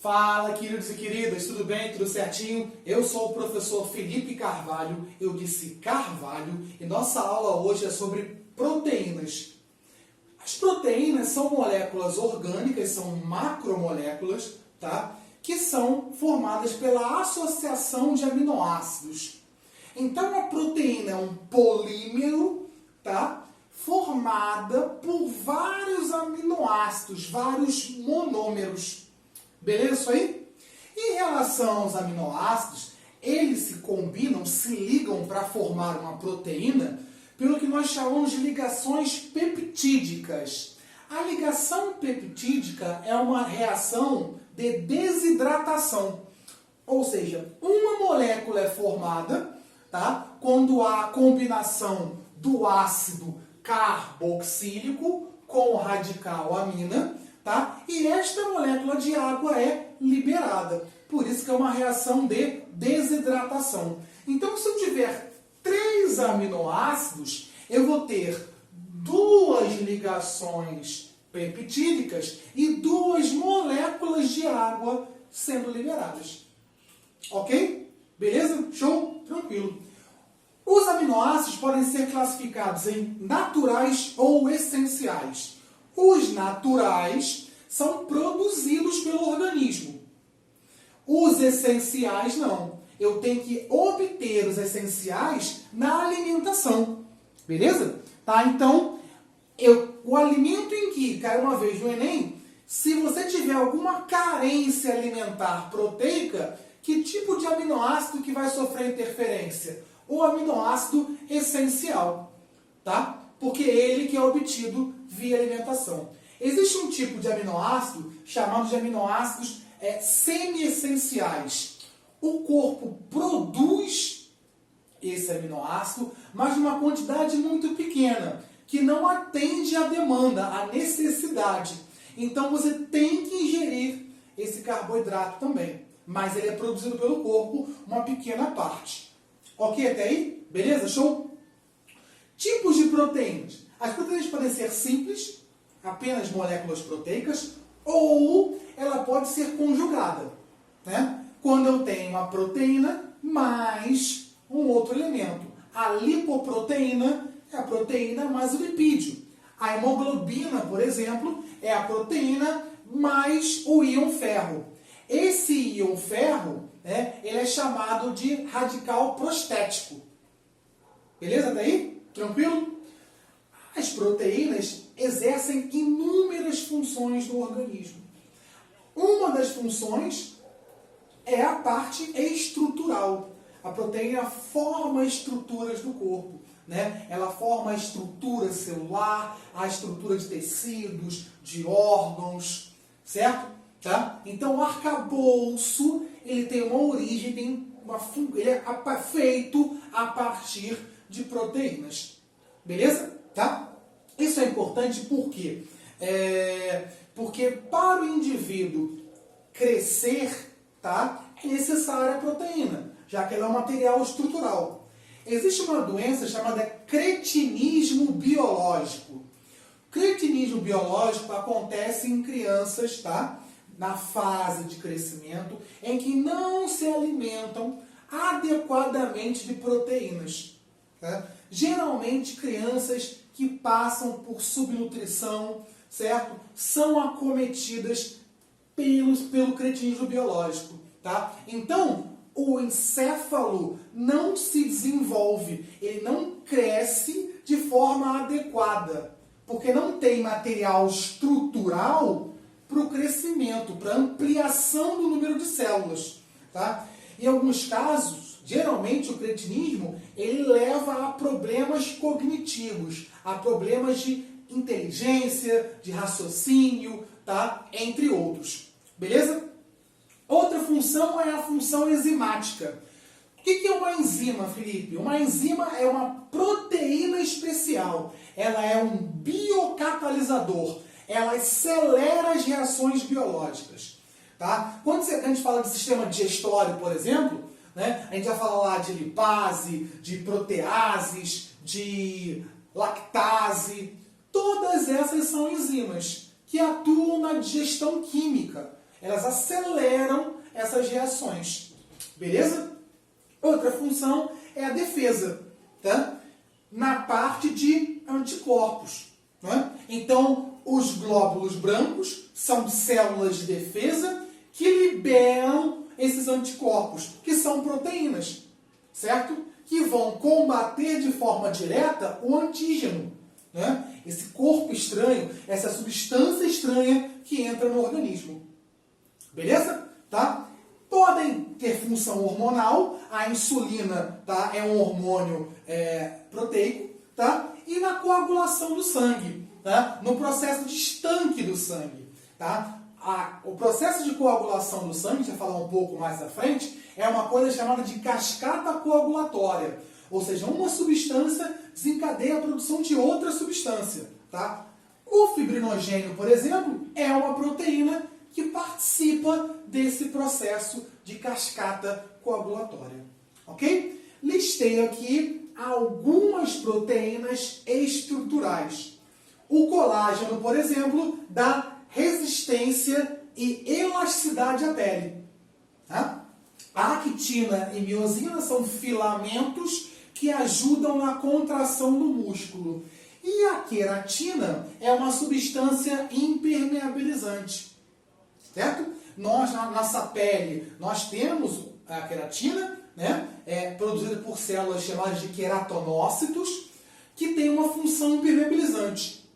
Fala, queridos e queridas, tudo bem? Tudo certinho? Eu sou o professor Felipe Carvalho, eu disse Carvalho, e nossa aula hoje é sobre proteínas. As proteínas são moléculas orgânicas, são macromoléculas, tá? Que são formadas pela associação de aminoácidos. Então, a proteína é um polímero, tá? Formada por vários aminoácidos, vários monômeros. Beleza isso aí? Em relação aos aminoácidos, eles se combinam, se ligam para formar uma proteína pelo que nós chamamos de ligações peptídicas. A ligação peptídica é uma reação de desidratação. Ou seja, uma molécula é formada, tá? Quando há a combinação do ácido carboxílico com o radical amina, tá? E esta molécula de água é liberada. Por isso que é uma reação de desidratação. Então, se eu tiver 3 aminoácidos, eu vou ter 2 ligações peptídicas e 2 moléculas de água sendo liberadas. Ok? Beleza? Show? Tranquilo. Os aminoácidos podem ser classificados em naturais ou essenciais. Os naturais são produzidos pelo organismo. Os essenciais não. Eu tenho que obter os essenciais na alimentação. Beleza? Tá? Então, o alimento em que, caiu uma vez no Enem, se você tiver alguma carência alimentar proteica, que tipo de aminoácido que vai sofrer interferência? O aminoácido essencial. Tá? Porque é ele que é obtido via alimentação. Existe um tipo de aminoácido chamado de aminoácidos semi-essenciais. O corpo produz esse aminoácido, mas de uma quantidade muito pequena, que não atende à demanda, à necessidade. Então você tem que ingerir esse carboidrato também. Mas ele é produzido pelo corpo, uma pequena parte. Ok até aí? Beleza? Show? Tipos de proteínas. As proteínas podem ser simples, apenas moléculas proteicas, ou ela pode ser conjugada, né? Quando eu tenho a proteína mais um outro elemento. A lipoproteína é a proteína mais o lipídio. A hemoglobina, por exemplo, é a proteína mais o íon ferro. Esse íon ferro, né, ele é chamado de radical prostético. Beleza daí? Tranquilo? As proteínas exercem inúmeras funções no organismo. Uma das funções é a parte estrutural. A proteína forma estruturas do corpo, né? Ela forma a estrutura celular, a estrutura de tecidos, de órgãos, certo? Tá? Então o arcabouço ele tem uma origem, ele é feito a partir de proteínas. Beleza? Tá? Isso é importante por quê? Porque para o indivíduo crescer, tá, é necessária a proteína, já que ela é um material estrutural. Existe uma doença chamada cretinismo biológico. Cretinismo biológico acontece em crianças, tá, na fase de crescimento, em que não se alimentam adequadamente de proteínas. Tá? Geralmente, crianças que passam por subnutrição, certo? São acometidas pelo cretinismo biológico. Tá? Então, o encéfalo não se desenvolve, ele não cresce de forma adequada, porque não tem material estrutural para o crescimento, para a ampliação do número de células. Tá? Em alguns casos, geralmente o cretinismo ele leva a problemas cognitivos, a problemas de inteligência, de raciocínio, tá? Entre outros. Beleza? Outra função é a função enzimática. O que é uma enzima, Felipe? Uma enzima é uma proteína especial. Ela é um biocatalisador. Ela acelera as reações biológicas. Tá? Quando a gente fala de sistema digestório, por exemplo, né, a gente vai falar lá de lipase, de proteases, de lactase. Todas essas são enzimas que atuam na digestão química. Elas aceleram essas reações. Beleza? Outra função é a defesa, tá? Na parte de anticorpos. Né? Então, os glóbulos brancos são células de defesa que liberam esses anticorpos, que são proteínas, certo? Que vão combater de forma direta o antígeno, né? Esse corpo estranho, essa substância estranha que entra no organismo. Beleza? Tá? Podem ter função hormonal, a insulina, tá? É um hormônio proteico, tá? E na coagulação do sangue, tá? No processo de estanque do sangue, tá? O processo de coagulação do sangue, a gente vai falar um pouco mais à frente, é uma coisa chamada de cascata coagulatória, ou seja, uma substância desencadeia a produção de outra substância, tá? O fibrinogênio, por exemplo, é uma proteína que participa desse processo de cascata coagulatória, ok? Listei aqui algumas proteínas estruturais. O colágeno, por exemplo, dá resistência e elasticidade à pele. Tá? A actina e miosina são filamentos que ajudam na contração do músculo. E a queratina é uma substância impermeabilizante. Certo? Nós, na nossa pele, nós temos a queratina, né? Produzida por células chamadas de queratonócitos, que tem uma função impermeabilizante.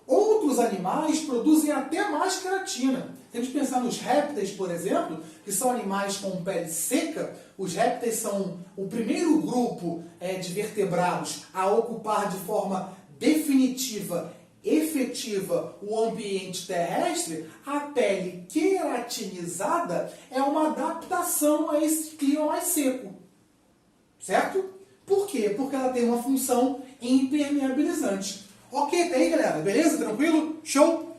Outros animais produzem até mais queratina. Se a gente pensar nos répteis, por exemplo, que são animais com pele seca, os répteis são o primeiro grupo de vertebrados a ocupar de forma definitiva, efetiva, o ambiente terrestre. A pele queratinizada é uma adaptação a esse clima mais seco. Certo? Por quê? Porque ela tem uma função impermeabilizante. Ok, até aí, galera? Beleza? Tranquilo? Show?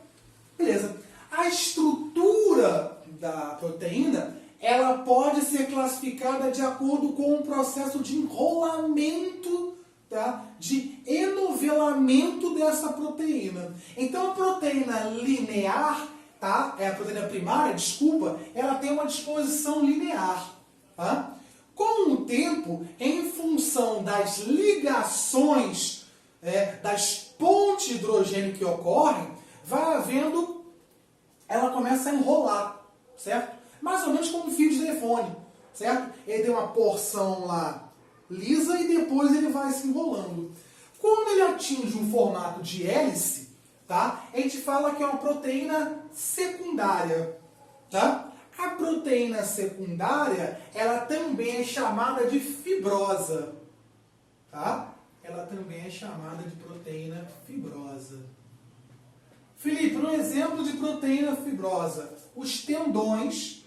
Beleza. A estrutura da proteína, ela pode ser classificada de acordo com o processo de enrolamento, tá? De enovelamento dessa proteína. Então, a proteína linear, tá? A proteína primária, desculpa, ela tem uma disposição linear, tá? Com o tempo, em função das ligações, das pontes de hidrogênio que ocorrem, vai havendo, ela começa a enrolar, certo? Mais ou menos como um fio de telefone, certo? Ele tem uma porção lá lisa e depois ele vai se enrolando. Quando ele atinge um formato de hélice, tá? A gente fala que é uma proteína secundária, tá? A proteína secundária, ela também é chamada de fibrosa, tá? Ela também é chamada de proteína fibrosa. Felipe, um exemplo de proteína fibrosa. Os tendões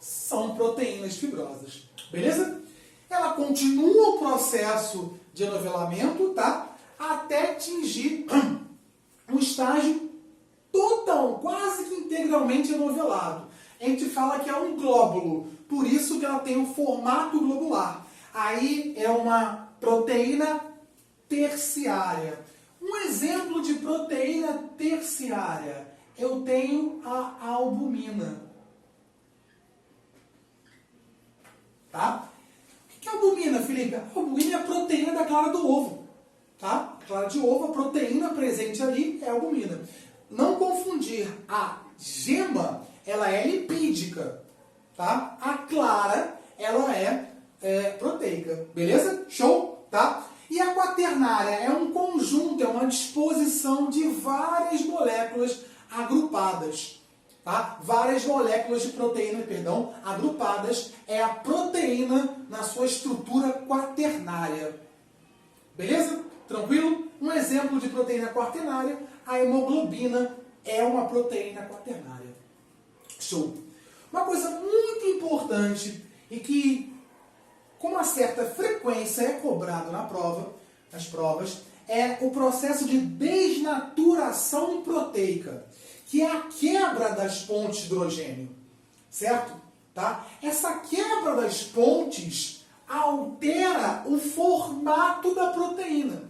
são proteínas fibrosas. Beleza? Ela continua o processo de enovelamento, tá? Até atingir um estágio total, quase que integralmente enovelado. A gente fala que é um glóbulo, por isso que ela tem um formato globular. Aí é uma proteína terciária. Um exemplo de proteína terciária, eu tenho a albumina. Tá? O que é albumina, Felipe? A albumina é a proteína da clara do ovo. Tá? A clara de ovo, a proteína presente ali é a albumina. Não confundir, a gema, ela é lipídica. Tá? A clara, ela é proteica. Beleza? Show? Tá? E a quaternária é um conjunto, é uma disposição de várias moléculas agrupadas. Tá? Várias moléculas de proteína, agrupadas, é a proteína na sua estrutura quaternária. Beleza? Tranquilo? Um exemplo de proteína quaternária, a hemoglobina é uma proteína quaternária. Show! Uma coisa muito importante e que com uma certa frequência é cobrado nas provas, é o processo de desnaturação proteica, que é a quebra das pontes de hidrogênio, certo? Tá? Essa quebra das pontes altera o formato da proteína.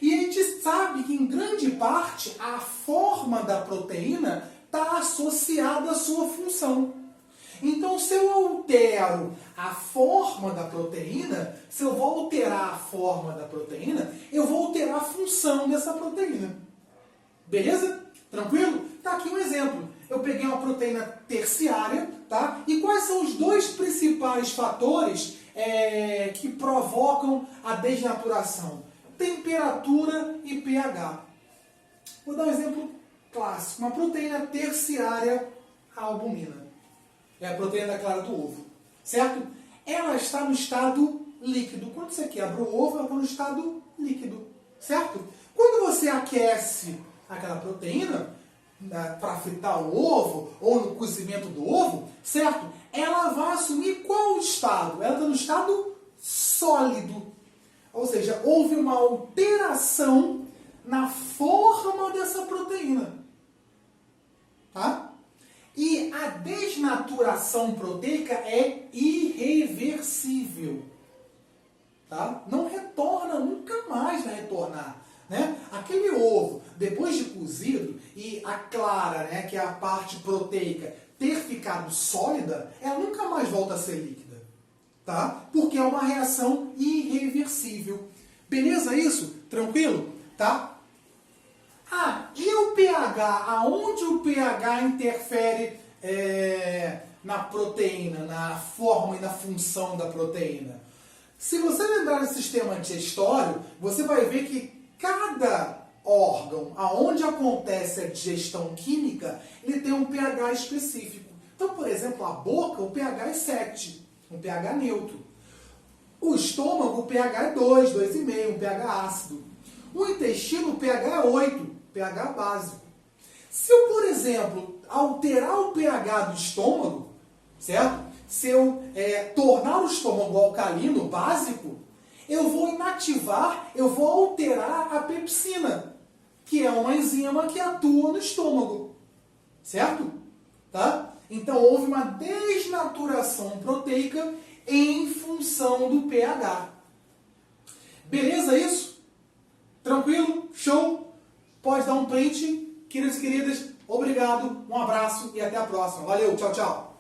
E a gente sabe que em grande grande parte, a forma da proteína está associada à sua função. Então, se eu altero a forma da proteína, se eu vou alterar a forma da proteína, eu vou alterar a função dessa proteína. Beleza? Tranquilo? Tá aqui um exemplo. Eu peguei uma proteína terciária, tá? E quais são os dois principais fatores que provocam a desnaturação? Temperatura e pH. Vou dar um exemplo clássico. Uma proteína terciária, a albumina. É a proteína da clara do ovo. Certo? Ela está no estado líquido. Quando você quebra o ovo, ela está no estado líquido. Certo? Quando você aquece aquela proteína para fritar o ovo ou no cozimento do ovo, certo? Ela vai assumir qual estado? Ela está no estado sólido. Ou seja, houve uma alteração na forma dessa proteína. Tá? E a desnaturação proteica é irreversível. Tá? Não retorna, nunca mais vai retornar. Né? Aquele ovo, depois de cozido, e a clara, né, que é a parte proteica, ter ficado sólida, ela nunca mais volta a ser líquida. Tá? Porque é uma reação irreversível. Beleza isso? Tranquilo? Tá? E o pH? Aonde o pH interfere na proteína, na forma e na função da proteína? Se você lembrar do sistema digestório, você vai ver que cada órgão aonde acontece a digestão química, ele tem um pH específico. Então, por exemplo, a boca, o pH é 7, um pH neutro. O estômago, o pH é 2, 2,5, um pH ácido. O intestino, o pH é 8, pH básico. Se eu, por exemplo, alterar o pH do estômago, certo? Se eu tornar o estômago alcalino, básico, eu vou inativar, eu vou alterar a pepsina, que é uma enzima que atua no estômago. Certo? Tá? Então, houve uma desnaturação proteica em função do pH. Beleza isso? Tranquilo? Show? Pode dar um print. Queridos e queridas, obrigado, um abraço e até a próxima. Valeu, tchau, tchau.